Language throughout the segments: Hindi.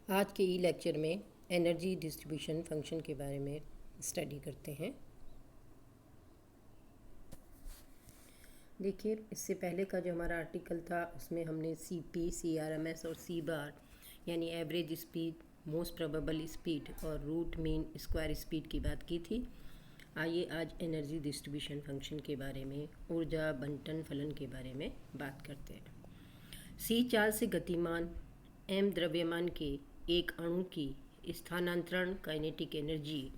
आज के ई लेक्चर में एनर्जी डिस्ट्रीब्यूशन फंक्शन के बारे में स्टडी करते हैं। देखिए, इससे पहले का जो हमारा आर्टिकल था उसमें हमने सीपी, सीआरएमएस और सी बार यानी average speed, most probable speed और रूट मीन स्क्वायर स्पीड की बात की थी। आइए आज एनर्जी डिस्ट्रीब्यूशन फंक्शन के बारे में, ऊर्जा बंटन फलन के बारे में बात करते हैं। सी चार्ज से गतिमान एम द्रव्यमान के एक अणु की स्थानांतरण काइनेटिक एनर्जी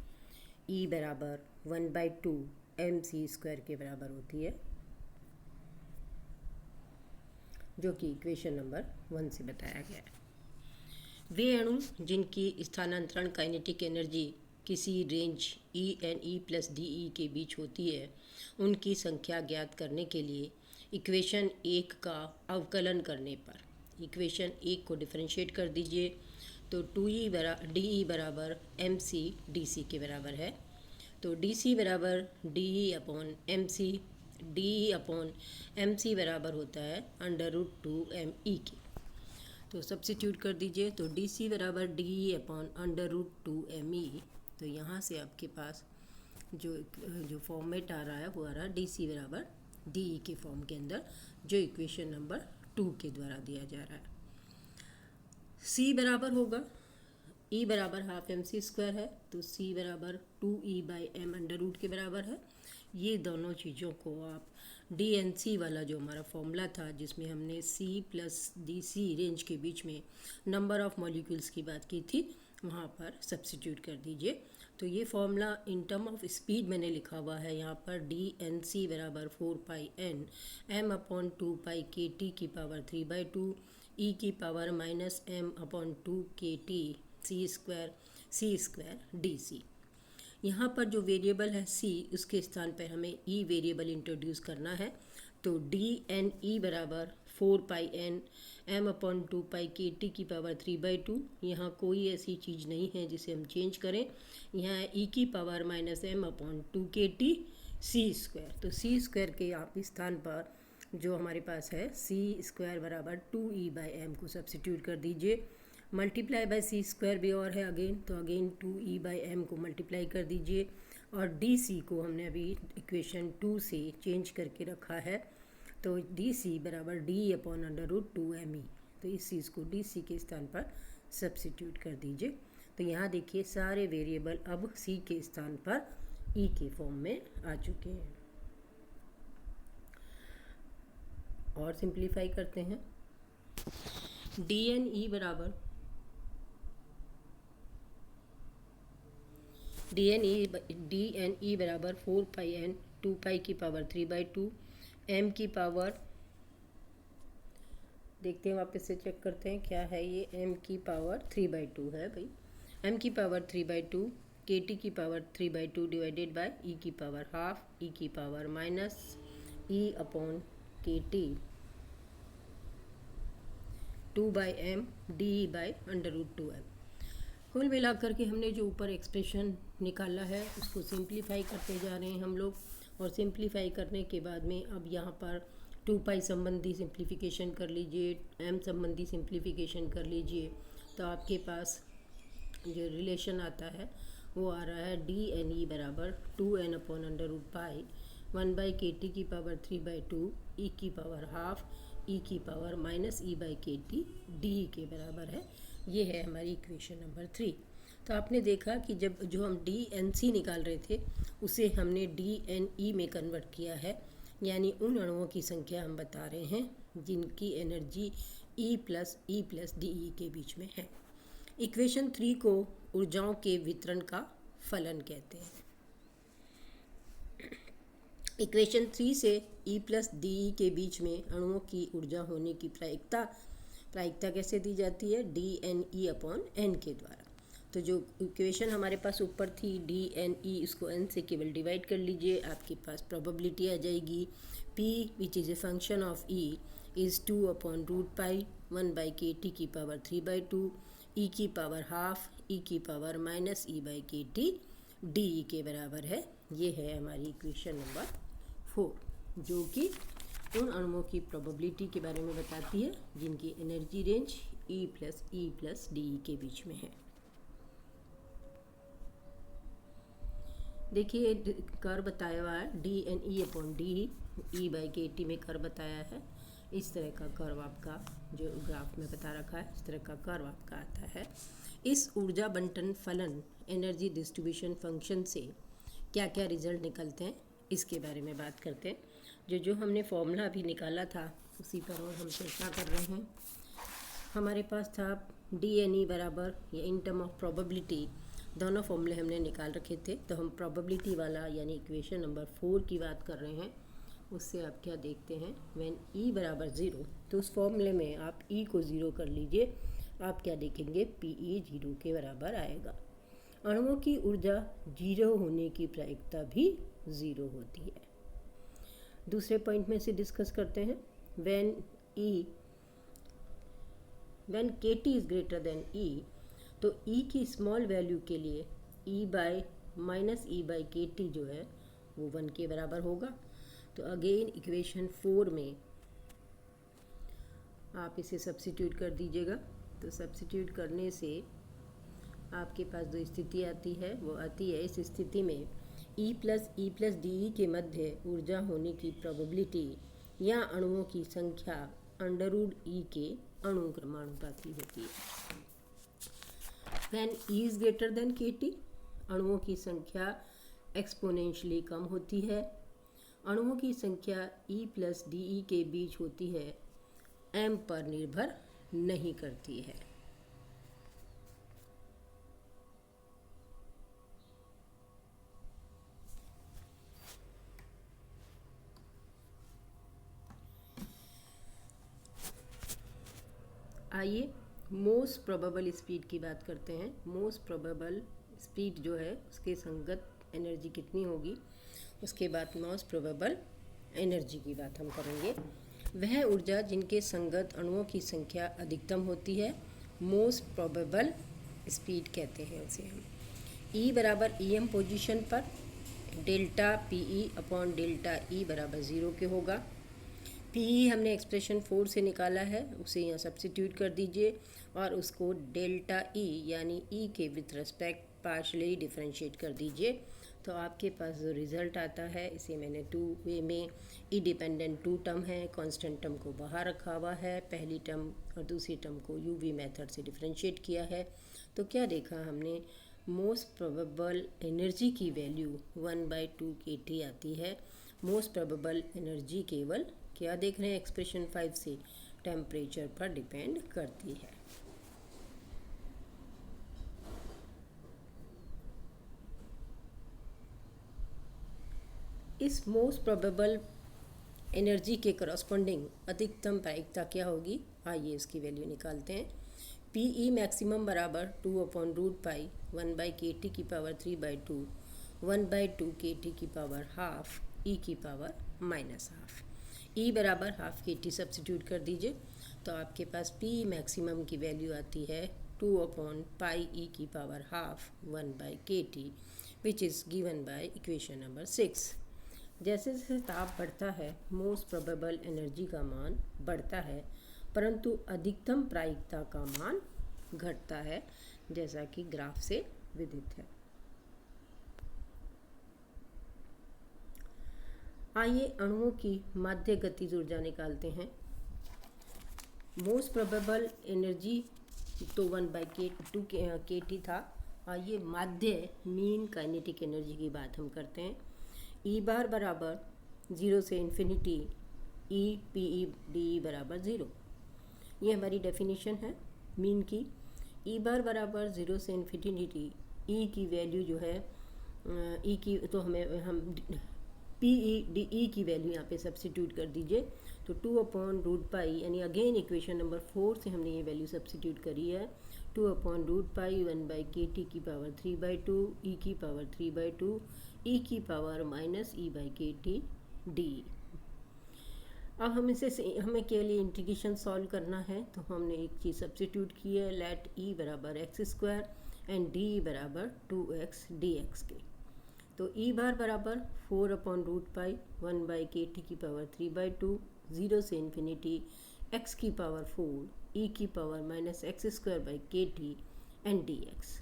E बराबर 1/2 mc² के बराबर होती है, जो कि इक्वेशन नंबर 1 से बताया गया है। वे अणु जिनकी स्थानांतरण काइनेटिक एनर्जी किसी रेंज E+DE के बीच होती है, उनकी संख्या ज्ञात करने के लिए इक्वेशन 1 का अवकलन करने पर इक्वेशन 1 को डिफरेंशिएट कर दीजिए तो DE बराबर mc/dc के बराबर है। तो dc बराबर DE/mc, DE/mc बराबर होता है √2me के। तो सब्स्टिट्यूट कर दीजिए तो dc बराबर DE/√2me। तो यहाँ से आपके पास जो फॉर्मेट आ रहा है वो आ रहा है dc बराबर DE के फॉर्म के अंदर, जो इक्वेशन नंबर 2 के द्वारा दिया जा रहा है। c बराबर होगा E बराबर ½ mc² है, तो c बराबर 2e/m अंडर रूट के बराबर है। ये दोनों चीज़ों को आप DNC वाला जो हमारा फॉर्मूला था, जिसमें हमने C+DC रेंज के बीच में नंबर ऑफ़ मॉलिक्यूल्स की बात की थी, वहाँ पर सब्स्टिट्यूट कर दीजिए। तो ये formula in term of speed मैंने लिखा हुआ है यहाँ पर DNC बराबर 4πn m/2π/kT की पावर 3/2 e की power -m/2 kT c² dc। यहाँ पर जो वेरिएबल है c, उसके स्थान पर हमें e वेरिएबल इंट्रोड्यूस करना है। तो dne बराबर 4πn m/2π/kT की पावर 3/2। यहाँ कोई ऐसी चीज़ नहीं है जिसे हम चेंज करें। यहाँ e की पावर -m/2 kT c²। तो c² के आप स्थान पर जो हमारे पास है c² बराबर 2e/m को सब्स्टिट्यूट कर दीजिए। मल्टीप्लाई बाय c² भी और है अगेन, तो अगेन 2e/m को मल्टीप्लाई कर दीजिए। और dc को हमने अभी इक्वेशन 2 से चेंज करके रखा है, तो dc बराबर DE/√2me। तो इस चीज़ को dc के स्थान पर सब्स्टिट्यूट कर दीजिए। तो यहाँ देखिए सारे वेरिएबल अब c के स्थान पर e के फॉर्म में आ चुके हैं। और सिंप्लीफाई करते हैं। dne बराबर 4πn 2π की पावर 3/2 m की पावर, देखते हैं वापस से चेक करते हैं क्या है ये, m की पावर 3/2 है भाई, m की पावर 3/2 kT की पावर 3/2 डिवाइडेड बाय e की पावर हाफ e की पावर -e/kT 2/m DE/√2m। कुल मिलाकर के हमने जो ऊपर एक्सप्रेशन निकाला है उसको सिंप्लीफाई करते जा रहे हैं हम लोग। और सिंप्लीफाई करने के बाद में अब यहाँ पर 2π संबंधी सिंप्लीफिकेशन कर लीजिए, m संबंधी सिंप्लीफिकेशन कर लीजिए, तो आपके पास जो रिलेशन आता है वो आ रहा है dne बराबर 2n/√π 1/kT की पावर 3/2 e की पावर हाफ e की पावर -e/kT DE के बराबर है। ये है हमारी इक्वेशन नंबर 3। तो आपने देखा कि जो हम DNC निकाल रहे थे उसे हमने DNE में कन्वर्ट किया है, यानी उन अणुओं की संख्या हम बता रहे हैं जिनकी एनर्जी E+DE के बीच में है। इक्वेशन 3 को ऊर्जाओं के वितरण का फलन कहते हैं। इक्वेशन 3 से E+DE के बीच में अणुओं की ऊर्जा होने की प्रायिकता कैसे दी जाती है, dNE/n के द्वारा। तो जो इक्वेशन हमारे पास ऊपर थी dNE, इसको n से केवल डिवाइड कर लीजिए, आपके पास प्रोबेबिलिटी आ जाएगी P which is a function of E is 2/√π 1/kT की पावर 3/2 e की पावर हाफ e की पावर -e/kT DE के बराबर है। ये है हमारी इक्वेशन नंबर 4, जो कि उन अणुओं की प्रोबेबिलिटी के बारे में बताती है जिनकी एनर्जी रेंज प्लस डी के बीच में है। देखिए कर्व बताया हुआ है D N E upon D E by K T में कर्व बताया है। इस तरह का कर्व आपका जो ग्राफ में बता रखा है, इस तरह का कर्व आपका आता है। इस ऊर्जा बंटन फलन एनर्जी डिस्ट्रीब्यूशन फंक्शन से क्या क्या रिजल्ट निकलते हैं इसके बारे में बात करते हैं। जो हमने फॉर्मूला अभी निकाला था उसी पर और हम चर्चा कर रहे हैं। हमारे पास था डी एन ई बराबर या इन टर्म ऑफ प्रोबेबिलिटी, दोनों फॉर्मूले हमने निकाल रखे थे। तो हम प्रोबेबिलिटी वाला यानी इक्वेशन नंबर 4 की बात कर रहे हैं। उससे आप क्या देखते हैं, व्हेन ई बराबर 0, तो उस फॉर्मूले में आप ई को 0 कर लीजिए। आप क्या देखेंगे, पी ई 0 के बराबर आएगा। अणुओं की ऊर्जा 0 होने की प्रायिकता भी 0 होती है। दूसरे पॉइंट में से डिस्कस करते हैं। व्हेन के टी इज़ ग्रेटर देन ई, तो ई की स्मॉल वैल्यू के लिए ई by minus E by K T जो है वो 1 के बराबर होगा। तो अगेन इक्वेशन 4 में आप इसे सब्स्टिट्यूट कर दीजिएगा। तो सब्स्टिट्यूट करने से आपके पास जो स्थिति आती है वो आती है, इस स्थिति में ई प्लस डी ई के मध्य ऊर्जा होने की प्रोबेबिलिटी या अणुओं की संख्या अंडर रूट ई के अणु क्रमानुपाती होती है। When E is greater than के टी, अणुओं की संख्या एक्सपोनेंशियली कम होती है। अणुओं की संख्या ई प्लस डी ई के बीच होती है, एम पर निर्भर नहीं करती है। आइए मोस्ट प्रोबेबल स्पीड की बात करते हैं। मोस्ट प्रोबेबल स्पीड जो है उसके संगत एनर्जी कितनी होगी, उसके बाद मोस्ट प्रोबेबल एनर्जी की बात हम करेंगे। वह ऊर्जा जिनके संगत अणुओं की संख्या अधिकतम होती है मोस्ट प्रोबेबल स्पीड कहते हैं उसे हम। ई बराबर ई एम पोजिशन पर delta P E upon delta E बराबर 0 के होगा। पी ई हमने एक्सप्रेशन 4 से निकाला है, उसे यहाँ सब्स्टिट्यूट कर दीजिए और उसको डेल्टा ई यानी ई के विथ रिस्पेक्ट पार्शली डिफरेंशिएट कर दीजिए। तो आपके पास जो रिज़ल्ट आता है, इसे मैंने 2 वे में ई डिपेंडेंट 2 टर्म है, कांस्टेंट टर्म को बाहर रखा हुआ है, पहली टर्म और दूसरी टर्म को यूवी मेथड से डिफरेंशिएट किया है। तो क्या देखा हमने, मोस्ट प्रोबेबल एनर्जी की वैल्यू 1/2 kT आती है। मोस्ट प्रोबेबल एनर्जी केवल क्या देख रहे हैं एक्सप्रेशन 5 से, टेम्परेचर पर डिपेंड करती है। इस मोस्ट प्रोबेबल एनर्जी के करस्पॉन्डिंग अधिकतम प्रायिकता क्या होगी, आइए इसकी वैल्यू निकालते हैं। पी ई मैक्सिमम बराबर 2/√π 1/kT की पावर 3/2 1/2 kT की पावर हाफ ई की पावर -12। ई बराबर हाफ kT सब्स्टिट्यूट कर दीजिए। तो आपके पास पी मैक्सिमम की वैल्यू आती है 2/π ई की power half 1/kT which is given by equation number 6। जैसे जैसे ताप बढ़ता है मोस्ट प्रोबेबल एनर्जी का मान बढ़ता है, परंतु अधिकतम प्रायिकता का मान घटता है, जैसा कि ग्राफ से विदित है। आइए अणुओं की माध्य गतिज ऊर्जा निकालते हैं। मोस्ट प्रोबेबल एनर्जी तो 1/2 kT था। आइए माध्य मीन काइनेटिक एनर्जी की बात हम करते हैं। ई बार बराबर 0 से infinity E P E D E बराबर 0, ये हमारी डेफिनेशन है मीन की। ई बार बराबर 0 से इन्फिनिटी ई की वैल्यू जो है ई की, तो हम पी ई डी ई की वैल्यू यहाँ पे सब्स्टिट्यूट कर दीजिए। तो 2/√π यानी अगेन इक्वेशन नंबर 4 से हमने ये वैल्यू सब्स्टिट्यूट करी है। 2/√π 1/kT की पावर 3/2 ई की पावर 3/2 ई की पावर -e/kT डी। अब हमें केवल इंटीग्रेशन सॉल्व करना है, तो हमने एक चीज़ सब्स्टिट्यूट की है, लेट ई बराबर x² एंड डी बराबर 2x dx के। तो ई बार बराबर 4/√π 1/kT की पावर 3/2 0 से इन्फिनिटी x की पावर 4 e की power minus x square by K T and D x.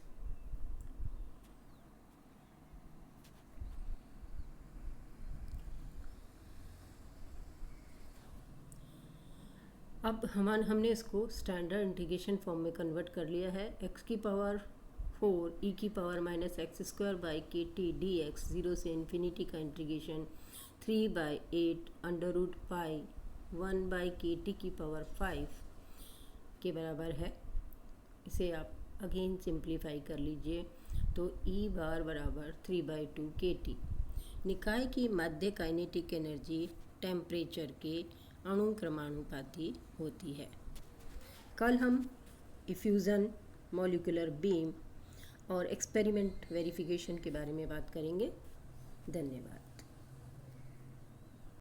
अब हमने इसको स्टैंडर्ड इंटीग्रेशन फॉर्म में कन्वर्ट कर लिया है। एक्स की पावर 4 ई की power minus x square by K T D x, 0 से इन्फिनिटी का integration 3/8 under root pi 1 by K T की पावर 5 के बराबर है। इसे आप अगेन सिंप्लीफाई कर लीजिए तो ई बार बराबर 3/2 के टी। निकाय की माध्य काइनेटिक एनर्जी टेम्परेचर के अणु क्रमानुपाती होती है। कल हम इफ्यूज़न, मॉलिक्यूलर बीम और एक्सपेरिमेंट वेरिफिकेशन के बारे में बात करेंगे। धन्यवाद।